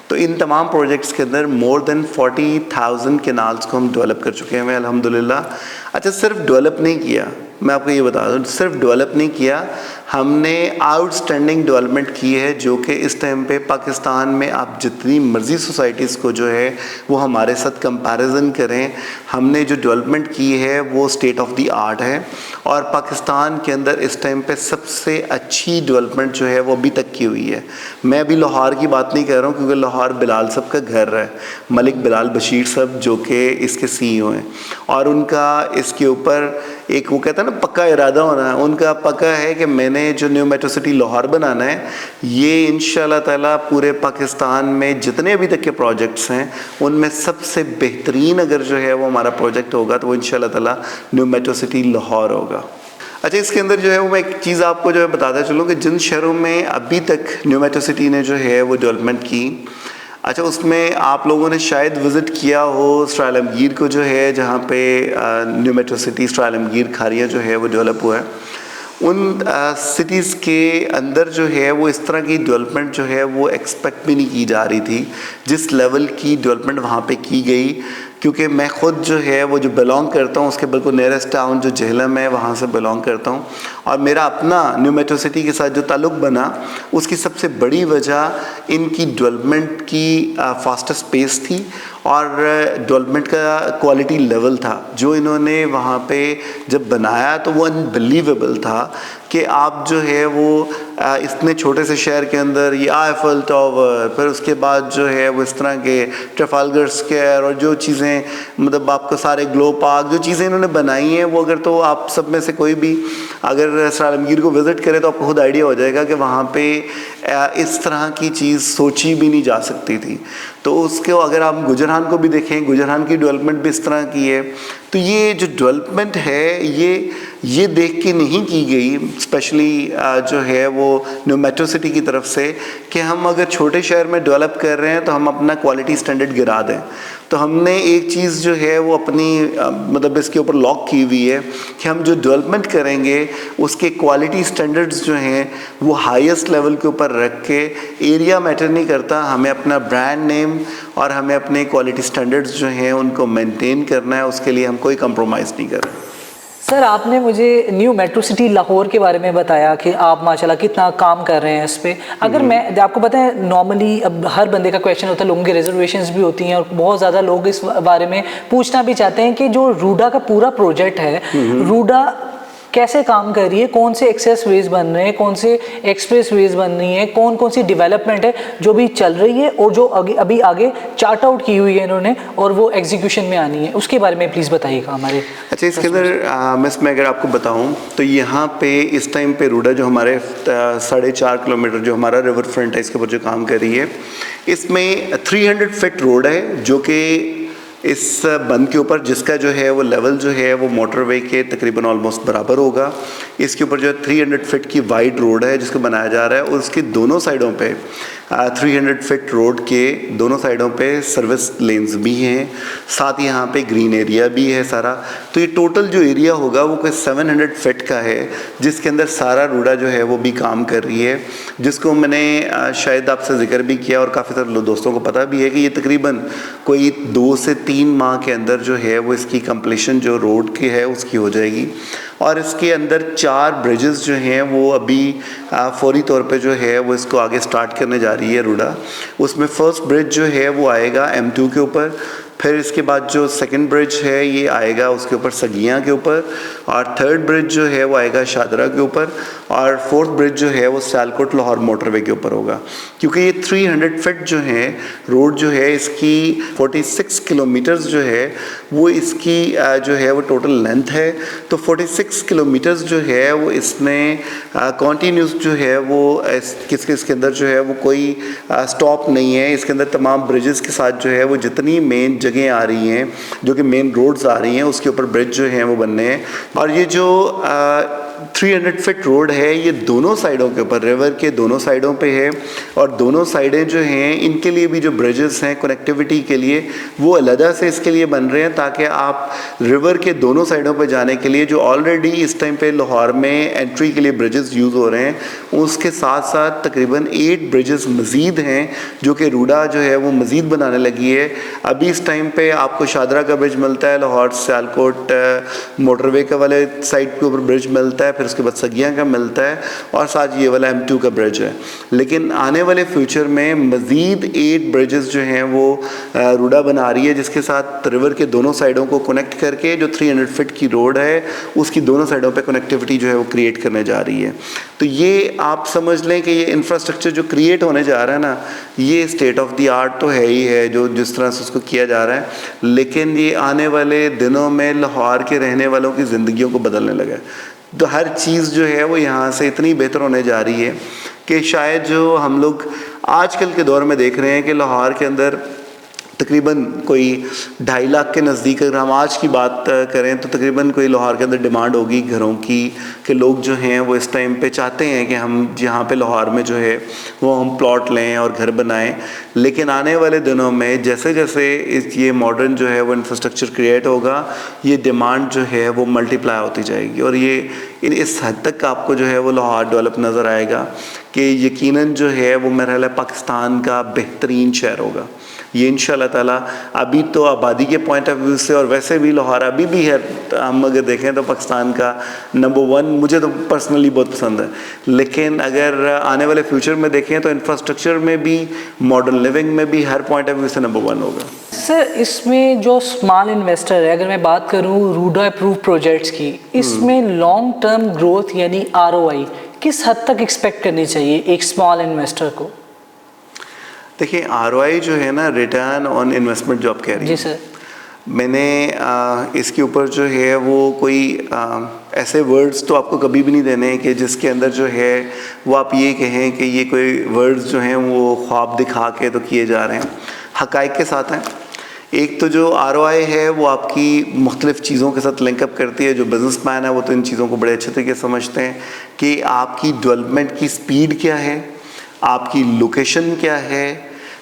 तो इन तमाम प्रोजेक्ट्स के अंदर मोर देन 40,000 केनाल्स को हम डेवलप कर चुके हैं अल्हम्दुलिल्लाह। अच्छा, सिर्फ डेवलप नहीं किया, मैं आपको ये बता दूँ, सिर्फ डेवलप नहीं किया, हमने आउटस्टैंडिंग डेवलपमेंट की है, जो कि इस टाइम पे पाकिस्तान में आप जितनी मर्ज़ी सोसाइटीज़ को जो है वो हमारे साथ कंपैरिजन करें, हमने जो डेवलपमेंट की है वो स्टेट ऑफ द आर्ट है। और पाकिस्तान के अंदर इस टाइम पे सबसे अच्छी डेवलपमेंट जो है वो अभी तक की हुई है। मैं अभी लाहौर की बात नहीं कर रहा हूँ, क्योंकि लाहौर बिलाल साहब का घर है, मलिक बिलाल बशीर साहब जो कि इसके CEO हैं, और उनका इसके ऊपर एक वो कहता है ना पक्का इरादा होना है। उनका पक्का है कि मैंने जो न्यू मेट्रो सिटी लाहौर बनाना है, ये इंशाल्लाह ताला पूरे पाकिस्तान में जितने अभी तक के प्रोजेक्ट्स हैं उनमें सबसे बेहतरीन अगर जो है वो हमारा प्रोजेक्ट होगा तो वो इंशाल्लाह ताला न्यू मेट्रो सिटी लाहौर होगा। अच्छा, इसके अंदर जो है वो मैं एक चीज़ आपको जो है बताता चलूँ कि जिन शहरों में अभी तक न्यू मेट्रो सिटी ने जो है वो डेवलपमेंट की, अच्छा उसमें आप लोगों ने शायद विज़िट किया हो स्ट्रा आलमगीर को जो है, जहाँ पे न्यू मेट्रो सिटी स्ट्रा आलमगीर खारिया जो है वो डेवलप हुआ है। उन सिटीज़ के अंदर जो है वो इस तरह की डेवलपमेंट जो है वो एक्सपेक्ट भी नहीं की जा रही थी, जिस लेवल की डेवलपमेंट वहाँ पे की गई। क्योंकि मैं ख़ुद जो है वो जो बिलोंग करता हूँ उसके बिल्कुल नियरेस्ट टाउन जो जेहलम है वहाँ से बिलोंग करता हूँ, और मेरा अपना न्यू मेट्रो सिटी के साथ जो ताल्लुक़ बना उसकी सबसे बड़ी वजह इनकी डेवलपमेंट की फास्टेस्ट पेस थी और डेवलपमेंट का क्वालिटी लेवल था। जो इन्होंने वहाँ पे जब बनाया तो वो अनबिलीवेबल था कि आप जो है वो इतने छोटे से शहर के अंदर ये आईफल टावर, फिर उसके बाद जो है वो इस तरह के ट्रफालगर स्क्वायर और जो चीज़ें मतलब आपको सारे ग्लो पार्क, जो चीज़ें इन्होंने बनाई हैं वो अगर तो आप सब में से कोई भी अगर स्ट्रा आलमगीर को विज़िट करे तो आपको खुद आइडिया हो जाएगा कि वहाँ पे इस तरह की चीज़ सोची भी नहीं जा सकती थी। तो उसके अगर आप गुजरान को भी देखें, गुजरान की डेवलपमेंट भी इस तरह की है। तो ये जो डेवलपमेंट है ये देख के नहीं की गई, स्पेशली जो है वो न्यू मेट्रो सिटी की तरफ से, कि हम अगर छोटे शहर में डेवलप कर रहे हैं तो हम अपना क्वालिटी स्टैंडर्ड गिरा दें। तो हमने एक चीज़ जो है वो अपनी मतलब इसके ऊपर लॉक की हुई है कि हम जो डेवलपमेंट करेंगे उसके क्वालिटी स्टैंडर्ड्स जो हैं वो हाईएस्ट लेवल के ऊपर रख के, एरिया मैटर नहीं करता, हमें अपना ब्रांड नेम और हमें अपने क्वालिटी स्टैंडर्ड्स जो हैं उनको मेंटेन करना है, उसके लिए हम कोई कंप्रोमाइज़ नहीं कर रहे। सर, आपने मुझे न्यू मेट्रो सिटी लाहौर के बारे में बताया कि आप माशाल्लाह कितना काम कर रहे हैं इस पे। अगर मैं आपको पता है नॉर्मली अब हर बंदे का क्वेश्चन होता है, लोगों की रिजर्वेशंस भी होती हैं और बहुत ज़्यादा लोग इस बारे में पूछना भी चाहते हैं कि जो रूडा का पूरा प्रोजेक्ट है, रूडा कैसे काम कर रही है, कौन से एक्सेस वेज बन रहे हैं, कौन से एक्सप्रेस वेज बन रही हैं, कौन सी डेवलपमेंट है जो भी चल रही है और जो अभी आगे चार्ट आउट की हुई है इन्होंने और वो एग्जीक्यूशन में आनी है, उसके बारे में प्लीज़ बताइएगा हमारे। अच्छा, इसके अंदर मैं इसमें अगर आपको बताऊं तो यहाँ पे इस टाइम पे रूडा जो हमारे 4.5 किलोमीटर जो हमारा रिवर फ्रंट है इसके ऊपर जो काम कर रही है, इसमें 300 फीट रोड है जो कि इस बंद के ऊपर जिसका जो है वो लेवल जो है वो मोटरवे के तकरीबन ऑलमोस्ट बराबर होगा। इसके ऊपर जो 300 फीट की वाइड रोड है जिसको बनाया जा रहा है और उसकी दोनों साइडों पे 300 फीट रोड के दोनों साइडों पे सर्विस लेन्स भी हैं, साथ ही यहाँ पे ग्रीन एरिया भी है सारा। तो ये टोटल जो एरिया होगा वो कोई 700 फीट का है, जिसके अंदर सारा रूडा जो है वो भी काम कर रही है, जिसको मैंने शायद आपसे जिक्र भी किया और काफ़ी सारे दोस्तों को पता भी है कि ये तकरीबन कोई 2 से 3 माह के अंदर जो है वो इसकी कंप्लीशन जो रोड की है उसकी हो जाएगी। और इसके अंदर 4 ब्रिजेस जो हैं वो अभी फौरी तौर पे जो है वो इसको आगे स्टार्ट करने जा रही है रूडा। उसमें फर्स्ट ब्रिज जो है वो आएगा M2 के ऊपर, फिर इसके बाद जो सेकंड ब्रिज है ये आएगा उसके ऊपर सगियाँ के ऊपर, और थर्ड ब्रिज जो है वो आएगा शादरा के ऊपर, और फोर्थ ब्रिज जो है वो सियालकोट लाहौर मोटरवे के ऊपर होगा। क्योंकि ये 300 फीट जो है रोड जो है इसकी 46 किलोमीटर्स जो है वो इसकी जो है वो टोटल लेंथ है। तो 46 किलोमीटर्स जो है वो इसमें कॉन्टीन्यूस जो है वो इसके अंदर जो है वो कोई स्टॉप नहीं है। इसके अंदर तमाम ब्रिजेस के साथ जो है वो जितनी मेन जगह आ रही हैं जो कि मेन रोड्स आ रही हैं उसके ऊपर ब्रिज जो हैं वो बनने हैं। और ये जो 300 फीट रोड है ये दोनों साइडों के ऊपर, रिवर के दोनों साइडों पे है, और दोनों साइडें जो हैं इनके लिए भी जो ब्रिजेस हैं कनेक्टिविटी के लिए वो अलहदा से इसके लिए बन रहे हैं, ताकि आप रिवर के दोनों साइडों पे जाने के लिए जो ऑलरेडी इस टाइम पे लाहौर में एंट्री के लिए ब्रिजेस यूज़ हो रहे हैं उसके साथ साथ तकरीबन 8 ब्रिजेस मज़ीद हैं जो कि रूडा जो है वो मज़ीद बनाने लगी है। अभी इस टाइम पे आपको शादरा का ब्रिज मिलता है, लाहौर सियालकोट मोटरवे का वाले साइड के ऊपर ब्रिज मिलता है, फिर उसके बाद सगियाँ का मिलता है, और साथ ये वाला M2 का ब्रिज है। लेकिन आने वाले फ्यूचर में मज़ीद 8 ब्रिजेस जो हैं वो रूडा बना रही है, जिसके साथ रिवर के दोनों साइडों को कनेक्ट करके जो 300 फीट की रोड है उसकी दोनों साइडों पे कनेक्टिविटी जो है वो क्रिएट करने जा रही है। तो ये आप समझ लें कि ये इंफ्रास्ट्रक्चर जो क्रिएट होने जा रहा है ना, ये स्टेट ऑफ द आर्ट तो है ही है जो जिस तरह से उसको किया जा रहा है, लेकिन ये आने वाले दिनों में लाहौर के रहने वालों की ज़िंदगियों को बदलने लगा है। तो हर चीज़ जो है वो यहाँ से इतनी बेहतर होने जा रही है कि शायद जो हम लोग आजकल के दौर में देख रहे हैं कि लाहौर के अंदर तकरीबन कोई 2.5 लाख के नज़दीक अगर हम आज की बात करें तो तकरीबन कोई लाहौर के अंदर डिमांड होगी घरों की, कि लोग जो हैं वो इस टाइम पे चाहते हैं कि हम जहाँ पे लाहौर में जो है वो हम प्लॉट लें और घर बनाएं। लेकिन आने वाले दिनों में जैसे जैसे ये मॉडर्न जो है वो इंफ्रास्ट्रक्चर क्रिएट होगा, ये डिमांड जो है वो मल्टीप्लाई होती जाएगी, और ये इस हद तक आपको जो है वो लाहौर डेवलप नज़र आएगा कि यकीनन जो है वो मेरा ख्याल है पाकिस्तान का बेहतरीन शहर होगा ये इंशाल्लाह ताला। अभी तो आबादी के पॉइंट ऑफ व्यू से और वैसे भी लाहौर अभी भी है, हम अगर देखें तो पाकिस्तान का नंबर 1 मुझे तो पर्सनली बहुत पसंद है। लेकिन अगर आने वाले फ्यूचर में देखें तो इंफ्रास्ट्रक्चर में भी, मॉडर्न लिविंग में भी हर पॉइंट ऑफ व्यू से नंबर 1 होगा। सर इसमें जो स्मॉल इन्वेस्टर है, अगर मैं बात करूँ रूडा अप्रूव प्रोजेक्ट्स की, इसमें लॉन्ग टर्म ग्रोथ यानी ROI किस हद तक एक्सपेक्ट करनी चाहिए एक स्मॉल इन्वेस्टर को? देखिए ROI जो है ना, रिटर्न ऑन इन्वेस्टमेंट जो आप कह रही हैं, जी सर, मैंने इसके ऊपर जो है वो कोई ऐसे वर्ड्स तो आपको कभी भी नहीं देने कि जिसके अंदर जो है वो आप ये कहें कि ये कोई वर्ड्स जो हैं वो ख्वाब दिखा के तो किए जा रहे हैं, हक़ाइक़ के साथ हैं। एक तो जो ROI है वो आपकी मुख्तलिफ़ चीज़ों के साथ लिंकअप करती है। जो बिज़नेसमैन है वो तो इन चीज़ों को बड़े अच्छे तरीके से समझते हैं कि आपकी डेवलपमेंट की स्पीड क्या है, आपकी लोकेशन क्या है,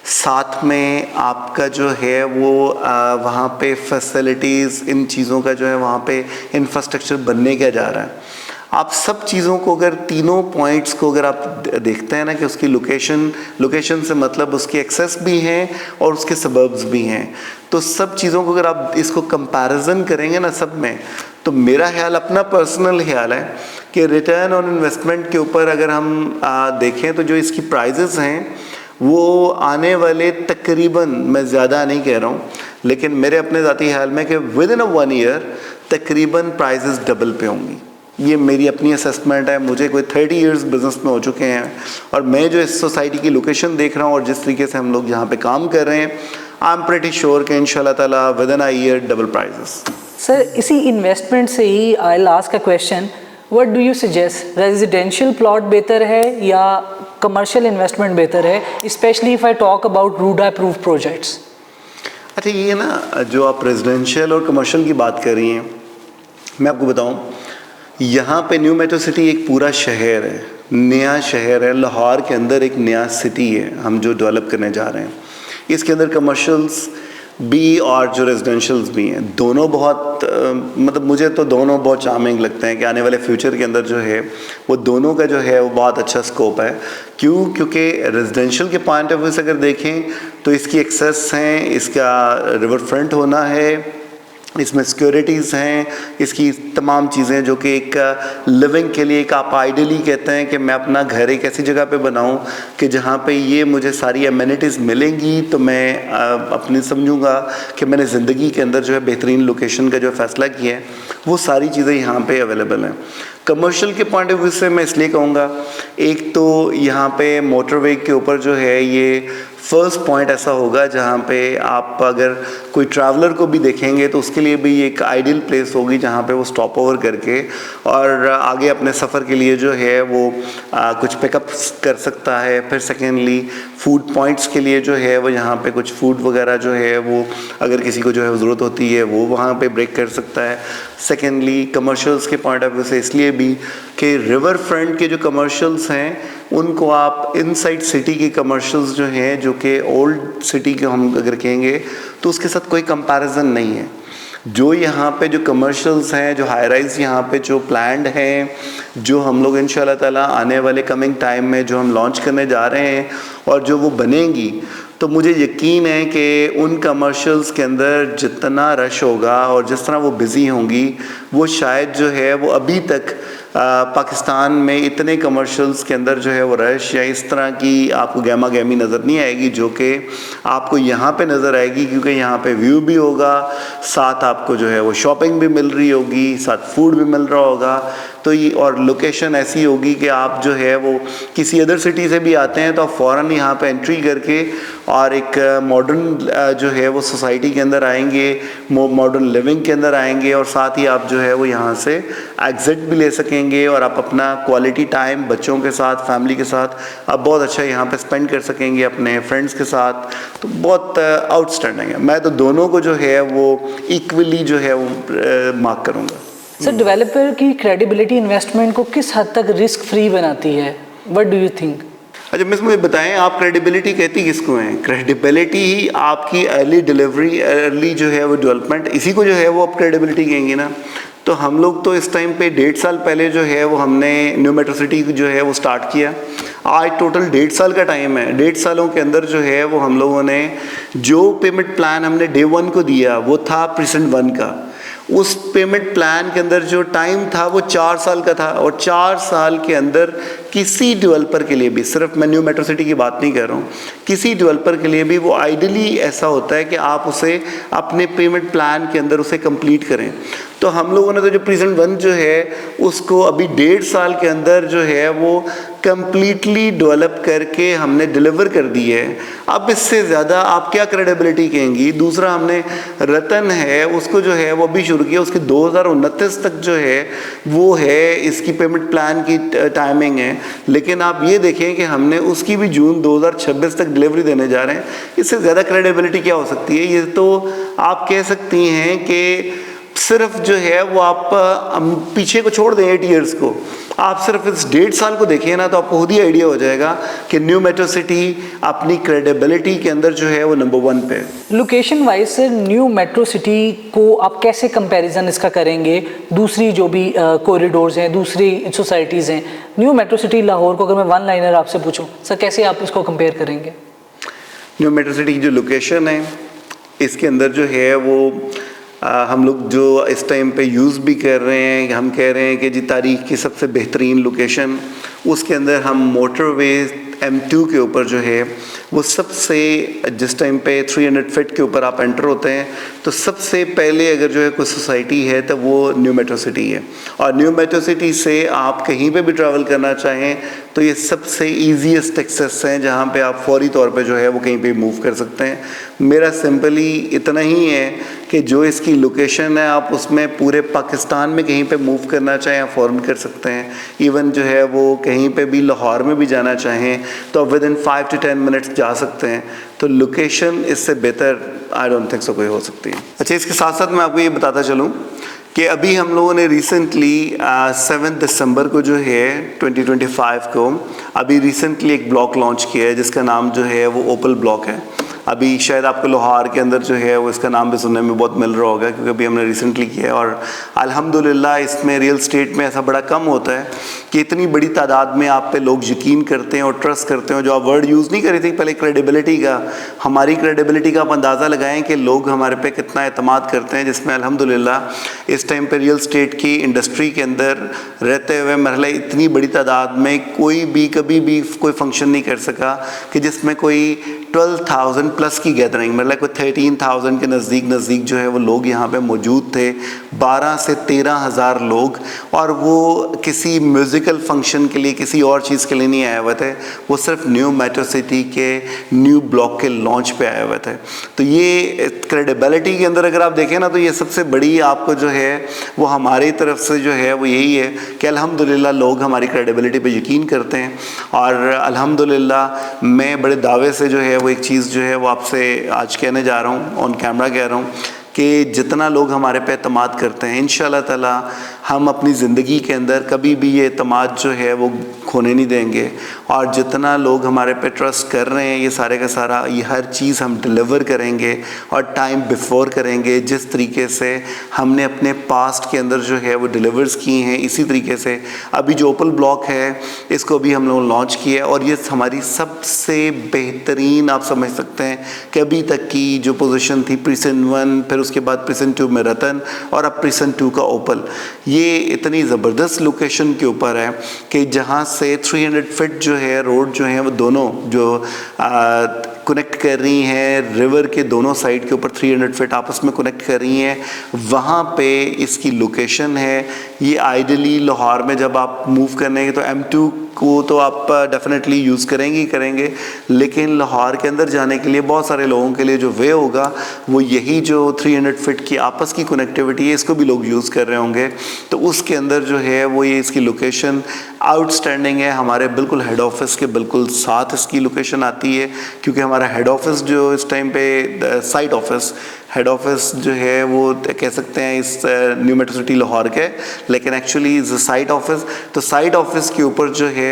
साथ में आपका जो है वो वहाँ पे फैसिलिटीज़, इन चीज़ों का जो है वहाँ पे इंफ्रास्ट्रक्चर बनने क्या जा रहा है। आप सब चीज़ों को अगर तीनों पॉइंट्स को अगर आप देखते हैं ना कि उसकी लोकेशन से मतलब उसके एक्सेस भी हैं और उसके सबर्ब्स भी हैं, तो सब चीज़ों को अगर आप इसको कंपैरिजन करेंगे ना सब में, तो मेरा ख्याल, अपना पर्सनल ख्याल है कि रिटर्न ऑन इन्वेस्टमेंट के ऊपर अगर हम देखें तो जो इसकी प्राइजेस हैं वो आने वाले तकरीबन, मैं ज़्यादा नहीं कह रहा हूँ लेकिन मेरे अपने ज़ाती ख्याल में कि विद इन 1 ईयर तकरीबन प्राइजेस डबल पे होंगी। ये मेरी अपनी असेसमेंट है। मुझे कोई 30 इयर्स बिज़नेस में हो चुके हैं और मैं जो इस सोसाइटी की लोकेशन देख रहा हूँ और जिस तरीके से हम लोग यहाँ पे काम कर रहे हैं, आई एम प्रेटी श्योर कि इंशाल्लाह ताला within a year double prices. Sir इसी इन्वेस्टमेंट से ही I will ask a question, what do you suggest, residential plot बेहतर है या कमर्शियल इन्वेस्टमेंट बेहतर है, specially if I talk about RUDA approve projects? अच्छा, ये ना जो आप रेजिडेंशियल और कमर्शियल की बात कर रही हैं, मैं आपको बताऊं, यहाँ पे न्यू मेट्रो सिटी एक पूरा शहर है, नया शहर है। लाहौर के अंदर एक नया सिटी है हम जो डेवलप करने जा रहे हैं। इसके अंदर कमर्शियल्स भी और जो रेजिडेंशियल्स भी हैं, दोनों बहुत मतलब मुझे तो दोनों बहुत चार्मिंग लगते हैं कि आने वाले फ्यूचर के अंदर जो है वो दोनों का जो है वो बहुत अच्छा स्कोप है। क्योंकि रेजिडेंशियल के पॉइंट ऑफ व्यू से अगर देखें तो इसकी एक्सेस हैं, इसका रिवर फ्रंट होना है इसमें सिक्योरिटीज़ हैं, इसकी तमाम चीज़ें जो कि एक लिविंग के लिए एक आप आइडियली कहते हैं कि मैं अपना घर एक ऐसी जगह पे बनाऊं कि जहाँ पे ये मुझे सारी एमिनिटीज़ मिलेंगी, तो मैं अपनी समझूंगा कि मैंने ज़िंदगी के अंदर जो है बेहतरीन लोकेशन का जो फ़ैसला किया है, वो सारी चीज़ें यहाँ पे अवेलेबल हैं। कमर्शियल के पॉइंट ऑफ व्यू से मैं इसलिए कहूँगा, एक तो यहाँ पे मोटरवे के ऊपर जो है ये फर्स्ट पॉइंट ऐसा होगा जहाँ पे आप अगर कोई ट्रैवलर को भी देखेंगे तो उसके लिए भी एक आइडियल प्लेस होगी जहाँ पे वो स्टॉप ओवर करके और आगे अपने सफ़र के लिए जो है वो कुछ पिकअप कर सकता है। फिर सेकेंडली फूड पॉइंट्स के लिए जो है वो यहाँ पे कुछ फूड वगैरह जो है वो अगर किसी को जो है ज़रूरत होती है वो वहाँ पे ब्रेक कर सकता है। सेकेंडली कमर्शियल्स के पॉइंट ऑफ व्यू से इसलिए भी कि रिवर फ्रंट के जो कमर्शियल्स हैं उनको आप इनसाइड सिटी की कमर्शियल्स जो हैं, जो कि ओल्ड सिटी के हम अगर कहेंगे तो उसके साथ कोई कंपैरिजन नहीं है। जो यहाँ पे जो कमर्शियल्स हैं, जो हाई राइज यहाँ पे जो प्लान्ड हैं, जो हम लोग इंशाल्लाह ताला आने वाले कमिंग टाइम में जो हम लॉन्च करने जा रहे हैं और जो वो बनेंगी, तो मुझे यकीन है कि उन कमर्शियल्स के अंदर जितना रश होगा और जिस तरह वो बिज़ी होंगी, वो शायद जो है वो अभी तक पाकिस्तान में इतने कमर्शियल्स के अंदर जो है वो रश या इस तरह की आपको गहमा गहमी नज़र नहीं आएगी जो कि आपको यहाँ पे नज़र आएगी, क्योंकि यहाँ पे व्यू भी होगा, साथ आपको जो है वो शॉपिंग भी मिल रही होगी, साथ फूड भी मिल रहा होगा। तो ये और लोकेशन ऐसी होगी कि आप जो है वो किसी अदर सिटी से भी आते हैं तो आप फ़ौरन यहाँ पे एंट्री करके और एक मॉडर्न जो है वो सोसाइटी के अंदर आएंगे, मॉडर्न लिविंग के अंदर आएंगे और साथ ही आप जो है वो यहाँ से एग्ज़िट भी ले सकेंगे और आप अपना क्वालिटी टाइम बच्चों के साथ, फैमिली के साथ आप बहुत अच्छा यहाँ पे स्पेंड कर सकेंगे अपने फ्रेंड्स के साथ। तो बहुत आउटस्टैंडिंग है। मैं तो दोनों को जो है वो इक्वली जो है वो मार्क करूँगा। सर, डेवलपर की क्रेडिबिलिटी इन्वेस्टमेंट को किस हद तक रिस्क फ्री बनाती है? What do you think? अच्छा मिस, मुझे बताएं आप क्रेडिबिलिटी कहती किसको है? क्रेडिबिलिटी ही आपकी अर्ली डिलीवरी, अर्ली जो है वो डेवलपमेंट, इसी को जो है वो आप क्रेडिबिलिटी कहेंगे ना। तो हम लोग तो इस टाइम पे 1.5 साल पहले जो है वो हमने न्यू मेट्रो सिटी जो है वो स्टार्ट किया। आज टोटल 1.5 साल का टाइम है। 1.5 सालों के अंदर जो है वो हम लोगों ने जो पेमेंट प्लान हमने डे 1 को दिया वो था प्रेजेंट 1 का। उस पेमेंट प्लान के अंदर जो टाइम था वो 4 साल का था और 4 साल के अंदर किसी डेवलपर के लिए भी, सिर्फ मैं न्यू मेट्रो सिटी की बात नहीं कर रहा हूँ, किसी डेवलपर के लिए भी वो आइडियली ऐसा होता है कि आप उसे अपने पेमेंट प्लान के अंदर उसे कंप्लीट करें। तो हम लोगों ने तो जो प्रेजेंट 1 जो है उसको अभी 1.5 साल के अंदर जो है वो कंप्लीटली डेवलप करके हमने डिलीवर कर दी है। अब इससे ज़्यादा आप क्या क्रेडिबिलिटी कहेंगी? दूसरा हमने रतन है उसको जो है वो अभी शुरू किया, उसकी 2029 तक जो है वो है इसकी पेमेंट प्लान की टाइमिंग है, लेकिन आप ये देखें कि हमने उसकी भी जून 2026 तक डिलीवरी देने जा रहे हैं। इससे ज़्यादा क्रेडिबिलिटी क्या हो सकती है? ये तो आप कह सकती हैं कि सिर्फ जो है वो आप पीछे को छोड़ दें 8 इयर्स को, आप सिर्फ इस 1.5 साल को देखिए ना तो आपको खुद ही आइडिया हो जाएगा कि न्यू मेट्रो सिटी अपनी क्रेडिबिलिटी के अंदर जो है वो नंबर 1 पे है। लोकेशन वाइज से न्यू मेट्रो सिटी को आप कैसे कंपैरिजन इसका करेंगे दूसरी जो भी कॉरिडोर्स हैं, दूसरी सोसाइटीज़ हैं? न्यू मेट्रो सिटी लाहौर को अगर मैं 1 लाइनर आपसे पूछूं सर, कैसे आप इसको कंपेयर करेंगे? न्यू मेट्रो सिटी की जो लोकेशन है इसके अंदर जो है वो हम लोग जो इस टाइम पे यूज़ भी कर रहे हैं, हम कह रहे हैं कि जी तारीख की सबसे बेहतरीन लोकेशन, उसके अंदर हम मोटरवे M2 के ऊपर जो है वो सबसे, जिस टाइम पे 300 फीट के ऊपर आप एंटर होते हैं तो सबसे पहले अगर जो है कोई सोसाइटी है तो वो न्यू मेट्रो सिटी है। और न्यू मेट्रो सिटी से आप कहीं पे भी ट्रैवल करना चाहें तो ये सबसे ईजीएस्ट एक्सेस हैं जहाँ पे आप फौरी तौर पे जो है वो कहीं पे मूव कर सकते हैं। मेरा सिंपली इतना ही है कि जो इसकी लोकेशन है आप उसमें पूरे पाकिस्तान में कहीं पे मूव करना चाहें आप फ़ौरन कर सकते हैं। इवन जो है वो कहीं पे भी लाहौर में भी जाना चाहें तो विद इन 5 to 10 मिनट्स जा सकते हैं। तो लोकेशन इससे बेहतर आई डोंट थिंक सो कोई हो सकती है। अच्छा, इसके साथ साथ मैं आपको ये बताता चलूँ कि अभी हम लोगों ने रिसेंटली 7 दिसंबर को जो है 2025 को अभी रिसेंटली एक ब्लॉक लॉन्च किया है जिसका नाम जो है वो ओपल ब्लॉक है। अभी शायद आपको लोहार के अंदर जो है वो इसका नाम भी सुनने में बहुत मिल रहा होगा, क्योंकि अभी हमने रिसेंटली किया है। और अल्हम्दुलिल्लाह इसमें रियल स्टेट में ऐसा बड़ा कम होता है कि इतनी बड़ी तादाद में आप पे लोग यकीन करते हैं और ट्रस्ट करते हैं। जो आप वर्ड यूज़ नहीं कर रही थी पहले, क्रेडिबिलिटी का, हमारी क्रेडिबिलिटी का आप अंदाज़ा लगाएं कि लोग हमारे पे कितना एतमाद करते हैं, जिसमें अल्हम्दुलिल्लाह इस टाइम पे रियल स्टेट की इंडस्ट्री के अंदर रहते हुए मरहले इतनी बड़ी तादाद में कोई भी कभी भी कोई फंक्शन नहीं कर सका कि जिसमें कोई 12,000 प्लस की गैदरिंग, मतलब कोई 13,000 के नज़दीक जो है वो लोग यहाँ पे मौजूद थे, 12 से 13,000 लोग। और वो किसी म्यूज़िकल फंक्शन के लिए, किसी और चीज़ के लिए नहीं आए हुए थे, वो सिर्फ न्यू मेट्रो सिटी के न्यू ब्लॉक के लॉन्च पे आए हुए थे। तो ये क्रेडिबिलिटी के अंदर अगर आप देखें ना, तो ये सबसे बड़ी आपको जो है वो हमारी तरफ से जो है वो यही है कि अल्हम्दुलिल्लाह लोग हमारी क्रेडिबिलिटी पे यकीन करते हैं। और अल्हम्दुलिल्लाह मैं बड़े दावे से जो है वो एक चीज़ जो है वो आपसे आज कहने जा रहा हूँ, ऑन कैमरा कह रहा हूँ कि जितना लोग हमारे पे एतमाद करते हैं, इंशाल्लाह ताला हम अपनी ज़िंदगी के अंदर कभी भी ये एतमाद जो है वो खोने नहीं देंगे। और जितना लोग हमारे पे ट्रस्ट कर रहे हैं, ये सारे का सारा, ये हर चीज़ हम डिलीवर करेंगे और टाइम बिफोर करेंगे। जिस तरीके से हमने अपने पास्ट के अंदर जो है वो डिलीवर्स किए हैं, इसी तरीके से अभी जो ओपल ब्लॉक है इसको भी हम लोग लॉन्च किया है। और ये हमारी सबसे बेहतरीन, आप समझ सकते हैं कि अभी तक की जो पोजीशन थी प्रीसन 1, फिर उसके बाद प्रीसन 2 में रतन, और अब प्रीसन 2 का ओपल, ये इतनी ज़बरदस्त लोकेशन के ऊपर है कि जहाँ से 300 फीट जो है रोड जो है वो दोनों जो कनेक्ट कर रही हैं, रिवर के दोनों साइड के ऊपर 300 फीट आपस में कनेक्ट कर रही हैं, वहाँ पे इसकी लोकेशन है। ये आइडियली लाहौर में जब आप मूव करने तो M2 को तो आप डेफिनेटली यूज़ करेंगे ही करेंगे, लेकिन लाहौर के अंदर जाने के लिए बहुत सारे लोगों के लिए जो वे होगा वो यही जो 300 फीट की आपस की कनेक्टिविटी है, इसको भी लोग यूज़ कर रहे होंगे। तो उसके अंदर जो है वो ये इसकी लोकेशन आउटस्टैंडिंग है। हमारे बिल्कुल हेड ऑफिस के बिल्कुल साथ इसकी लोकेशन आती है, क्योंकि हमारा हेड ऑफिस जो इस टाइम पे साइट ऑफिस, हेड ऑफिस जो है वो कह सकते हैं इस न्यू मेट्रो सिटी लाहौर के, लेकिन एक्चुअली इज़ साइट ऑफिस। तो साइट ऑफिस के ऊपर जो है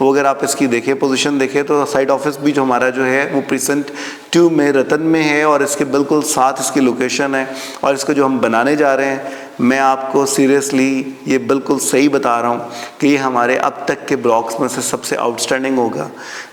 वो अगर आप इसकी देखें, पोजीशन देखें, तो साइट ऑफिस भी जो हमारा जो है वो प्रीसन 2 में रतन में है, और इसके बिल्कुल साथ इसकी लोकेशन है। और इसको जो हम बनाने जा रहे हैं, मैं आपको सीरियसली ये बिल्कुल सही बता रहा हूँ कि ये हमारे अब तक के ब्लॉक्स में से सबसे आउटस्टैंडिंग होगा।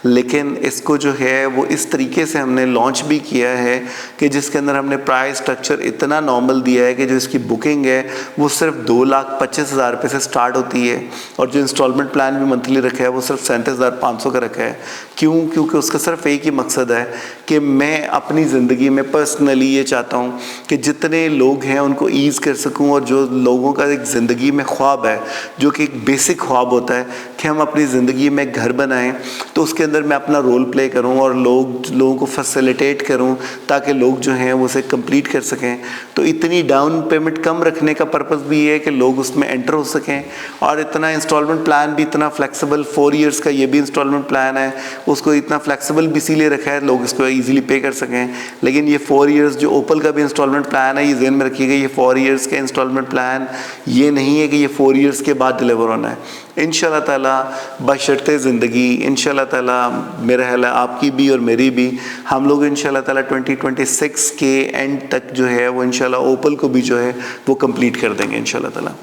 लेकिन इसको जो है वो इस तरीके से हमने लॉन्च भी किया है कि जिसके अंदर हमने प्राइस स्ट्रक्चर इतना नॉर्मल दिया है कि जो इसकी बुकिंग है वो सिर्फ 2,25,000 रुपये से स्टार्ट होती है, और जो इंस्टॉलमेंट प्लान भी मंथली रखा है वो सिर्फ 37,500 का रखा है। क्यों? क्योंकि उसका सिर्फ एक ही मकसद है कि मैं अपनी ज़िंदगी में पर्सनली ये चाहता हूँ कि जितने लोग हैं उनको ईज़ कर सकूँ, और जो लोगों का एक ज़िंदगी में ख्वाब है, जो कि एक बेसिक ख्वाब होता है कि हम अपनी ज़िंदगी में घर बनाएं, तो उसके अंदर मैं अपना रोल प्ले करूं और लोगों को फैसिलिटेट करूं ताकि लोग जो हैं वो उसे कंप्लीट कर सकें। तो इतनी डाउन पेमेंट कम रखने का पर्पस भी है कि लोग उसमें एंटर हो सकें, और इतना इंस्टॉलमेंट प्लान भी इतना फ्लेक्सिबल, 4 ईयर्स का ये भी इंस्टॉलमेंट प्लान है, उसको इतना फ्लेक्सिबल भी इसीलिए रखा है लोग इसको ईजिली पे कर सकें। लेकिन ये 4 ईयर्स जो ओपल का भी इंस्टॉलमेंट प्लान है, ये ज़हन में रखिएगा, ये 4 ईयर्स का इंस्टॉलमेंट प्लान ये नहीं है कि ये 4 ईयर्स के बाद डिलीवर होना है। इंशाल्लाह ताला बशर्ते ज़िंदगी, इंशाल्लाह ताला मेरा ख्याल है आपकी भी और मेरी भी, हम लोग इंशाल्लाह ताला 2026 के एंड तक जो है वो इंशाल्लाह ओपल को भी जो है वो कंप्लीट कर देंगे इंशाल्लाह ताला।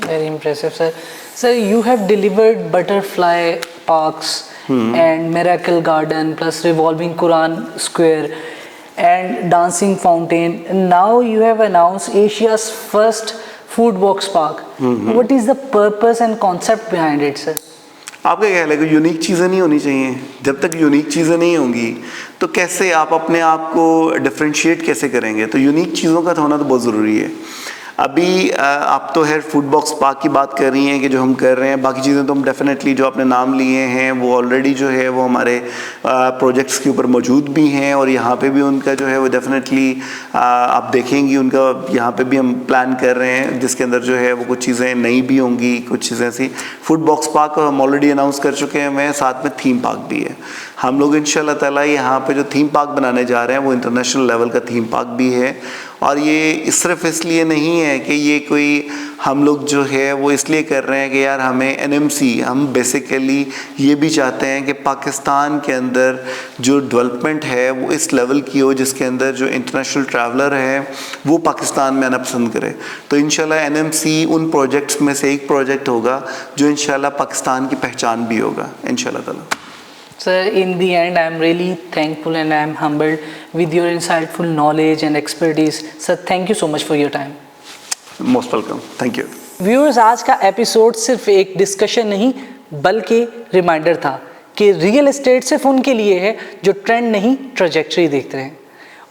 Very impressive, sir. Sir, you have delivered butterfly parks and miracle garden plus revolving Quran square and dancing fountain. And now you have announced Asia's first food box park. What is the purpose and concept behind it, sir? आपका क्या ख्याल है कि unique चीज़ें नहीं होनी चाहिए? जब तक यूनिक चीज़ें नहीं होंगी तो कैसे आप अपने आप को डिफ्रेंशिएट कैसे करेंगे? तो यूनिक चीज़ों का होना तो बहुत ज़रूरी है। अभी आप तो है फूड बॉक्स पार्क की बात कर रही हैं कि जो हम कर रहे हैं, बाकी चीज़ें तो हम डेफिनेटली जो आपने नाम लिए हैं वो ऑलरेडी जो है वो हमारे प्रोजेक्ट्स के ऊपर मौजूद भी हैं, और यहाँ पे भी उनका जो है वो डेफिनेटली आप देखेंगी उनका यहाँ पे भी हम प्लान कर रहे हैं, जिसके अंदर जो है वो कुछ चीज़ें नई भी होंगी, कुछ चीज़ें ऐसी। फूड बॉक्स पार्क हम ऑलरेडी अनाउंस कर चुके हैं, मैं साथ में थीम पार्क भी है। हम लोग इंशाल्लाह ताला यहाँ पे जो थीम पार्क बनाने जा रहे हैं वो इंटरनेशनल लेवल का थीम पार्क भी है, और ये सिर्फ इसलिए नहीं है कि ये कोई हम लोग जो है वो इसलिए कर रहे हैं कि यार हमें NMC, हम बेसिकली ये भी चाहते हैं कि पाकिस्तान के अंदर जो डेवलपमेंट है वो इस लेवल की हो जिसके अंदर जो इंटरनेशनल ट्रैवलर है वो पाकिस्तान में आना पसंद करे। तो इंशाल्लाह NMC उन प्रोजेक्ट्स में से एक प्रोजेक्ट होगा जो इंशाल्लाह पाकिस्तान की पहचान भी होगा इंशाल्लाह ताला। Sir, in the end, I am really thankful and I am humbled with your insightful knowledge and expertise. Sir, thank you so much for your time. Most welcome, thank you. Viewers, आज का episode सिर्फ एक discussion नहीं बल्कि reminder था कि real estate सिर्फ उनके लिए है जो ट्रेंड नहीं ट्रैजेक्टरी देखते हैं।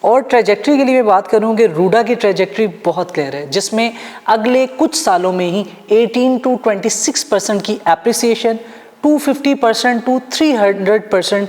और ट्रैजेक्टरी के लिए मैं बात करूँ कि रूडा की ट्रैजेक्टरी बहुत क्लियर है, जिसमें अगले कुछ सालों में ही 18 to 26% की एप्रिसिएशन, 250% to 300%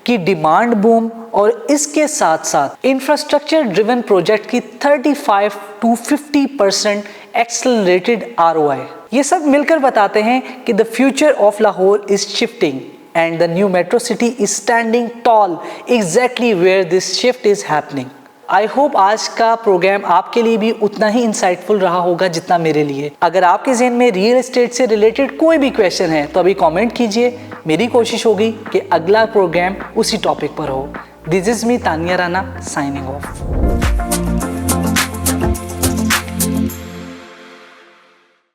की डिमांड बूम और इसके साथ साथ इंफ्रास्ट्रक्चर ड्रिवन प्रोजेक्ट की 35 to 50% एक्सेलरेटेड ROI। ये सब मिलकर बताते हैं कि the future of Lahore is shifting and the new metro city is standing tall exactly where this shift is happening. I hope आज का प्रोग्राम आपके लिए भी उतना ही इंसाइटफुल रहा होगा जितना मेरे लिए। अगर आपके ज़हन में रियल एस्टेट से रिलेटेड कोई भी क्वेश्चन है तो अभी कमेंट कीजिए। मेरी कोशिश होगी कि अगला प्रोग्राम उसी टॉपिक पर हो। This is me Tania Rana signing off.